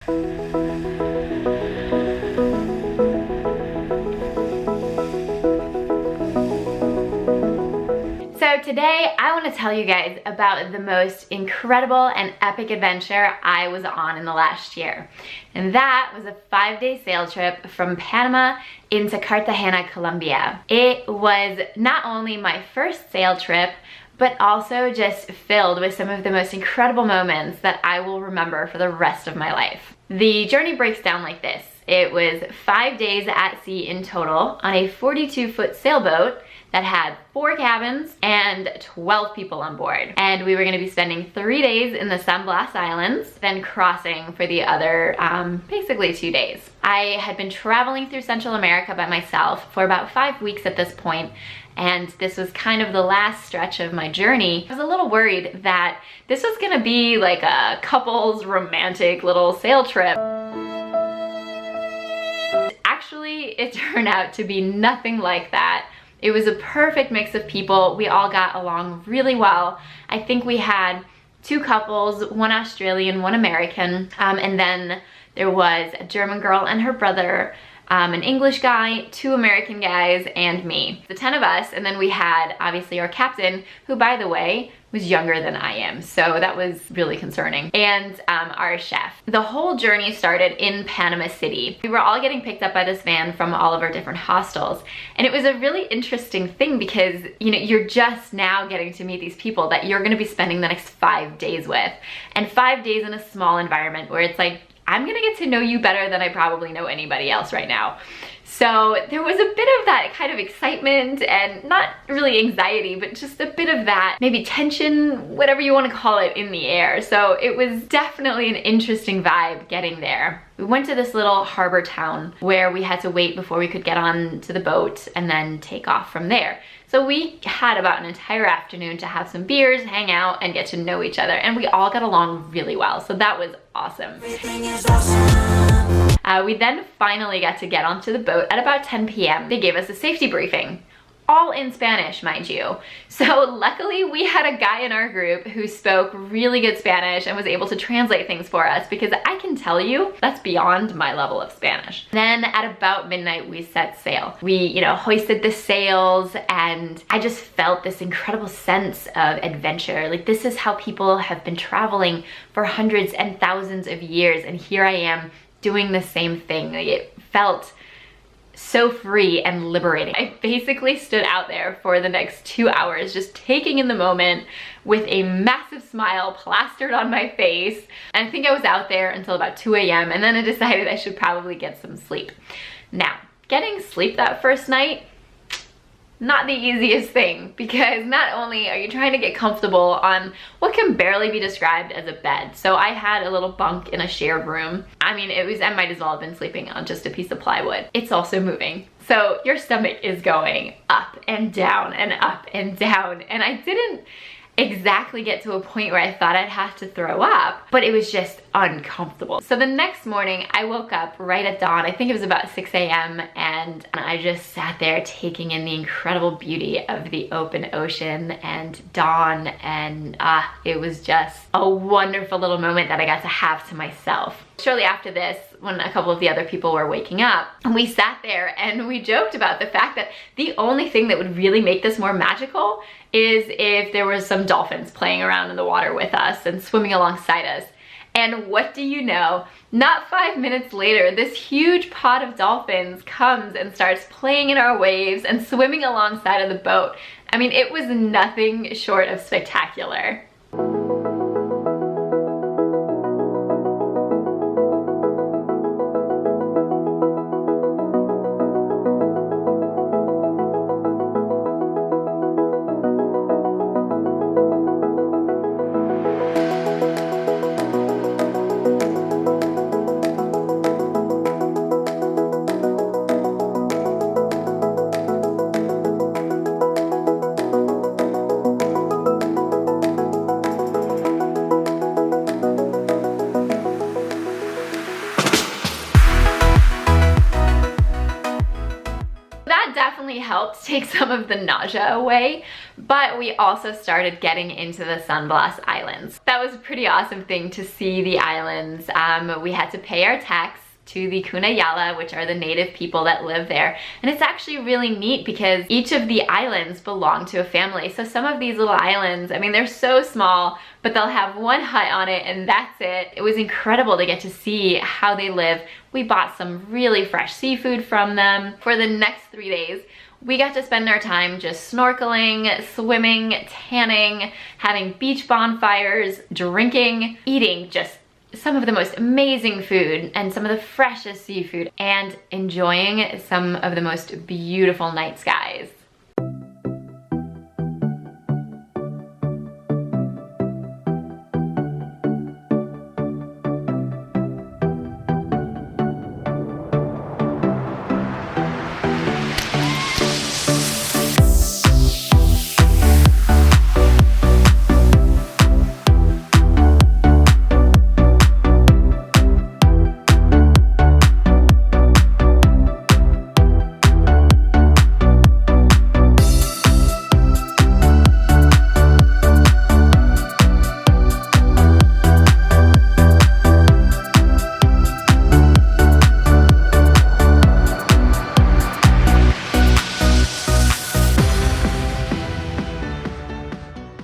So today I want to tell you guys about the most incredible and epic adventure I was on in the last year. And that was a 5-day sail trip from Panama into Cartagena, Colombia. It was not only my first sail trip, but also just filled with some of the most incredible moments that I will remember for the rest of my life. The journey breaks down like this. It was 5 days at sea in total on a 42-foot sailboat that had 4 cabins and 12 people on board. And we were gonna be spending 3 days in the San Blas Islands, then crossing for the other, basically 2 days. I had been traveling through Central America by myself for about 5 weeks at this point, and this was kind of the last stretch of my journey. I was a little worried that this was gonna be like a couple's romantic little sail trip. Actually, it turned out to be nothing like that. It was a perfect mix of people. We all got along really well. I think we had 2 couples, one Australian, one American, and then there was a German girl and her brother, an English guy, 2 American guys, and me. The 10 of us, and then we had obviously our captain, who by the way, was younger than I am, so that was really concerning, and our chef. The whole journey started in Panama City. We were all getting picked up by this van from all of our different hostels, and it was a really interesting thing because, you know, you're just now getting to meet these people that you're gonna be spending the next 5 days with, and 5 days in a small environment where it's like, I'm gonna get to know you better than I probably know anybody else right now. So there was a bit of that kind of excitement and not really anxiety, but just a bit of that, maybe tension, whatever you want to call it, in the air. So it was definitely an interesting vibe getting there. We went to this little harbor town where we had to wait before we could get on to the boat and then take off from there. So we had about an entire afternoon to have some beers, hang out, and get to know each other. And we all got along really well. So that was awesome. Everything is awesome. We then finally got to get onto the boat at about 10 p.m. They gave us a safety briefing. All in Spanish, mind you. So luckily we had a guy in our group who spoke really good Spanish and was able to translate things for us, because I can tell you that's beyond my level of Spanish. Then at about midnight we set sail. We, you know, hoisted the sails, and I just felt this incredible sense of adventure. Like, this is how people have been traveling for hundreds and thousands of years, and here I am doing the same thing. Like, it felt so free and liberating. I basically stood out there for the next 2 hours just taking in the moment with a massive smile plastered on my face. And I think I was out there until about 2 a.m. and then I decided I should probably get some sleep. Now, getting sleep that first night, not the easiest thing, because not only are you trying to get comfortable on what can barely be described as a bed. So I had a little bunk in a shared room. I mean, I might as well have been sleeping on just a piece of plywood. It's also moving. So your stomach is going up and down and up and down. And I didn't exactly get to a point where I thought I'd have to throw up, but it was just uncomfortable. So the next morning I woke up right at dawn. I think it was about 6 a.m. and I just sat there taking in the incredible beauty of the open ocean and dawn, and it was just a wonderful little moment that I got to have to myself. Shortly after this, when a couple of the other people were waking up, we sat there and we joked about the fact that the only thing that would really make this more magical is if there was some dolphins playing around in the water with us and swimming alongside us. And what do you know? Not 5 minutes later, this huge pod of dolphins comes and starts playing in our waves and swimming alongside of the boat. I mean, it was nothing short of spectacular. definitely helped take some of the nausea away, but we also started getting into the San Blas Islands. That was a pretty awesome thing to see the islands. We had to pay our tax to the Kunayala, which are the native people that live there. And it's actually really neat because each of the islands belong to a family. So some of these little islands, I mean, they're so small, but they'll have one hut on it and that's it. It was incredible to get to see how they live. We bought some really fresh seafood from them. For the next 3 days, we got to spend our time just snorkeling, swimming, tanning, having beach bonfires, drinking, eating just some of the most amazing food and some of the freshest seafood, and enjoying some of the most beautiful night skies.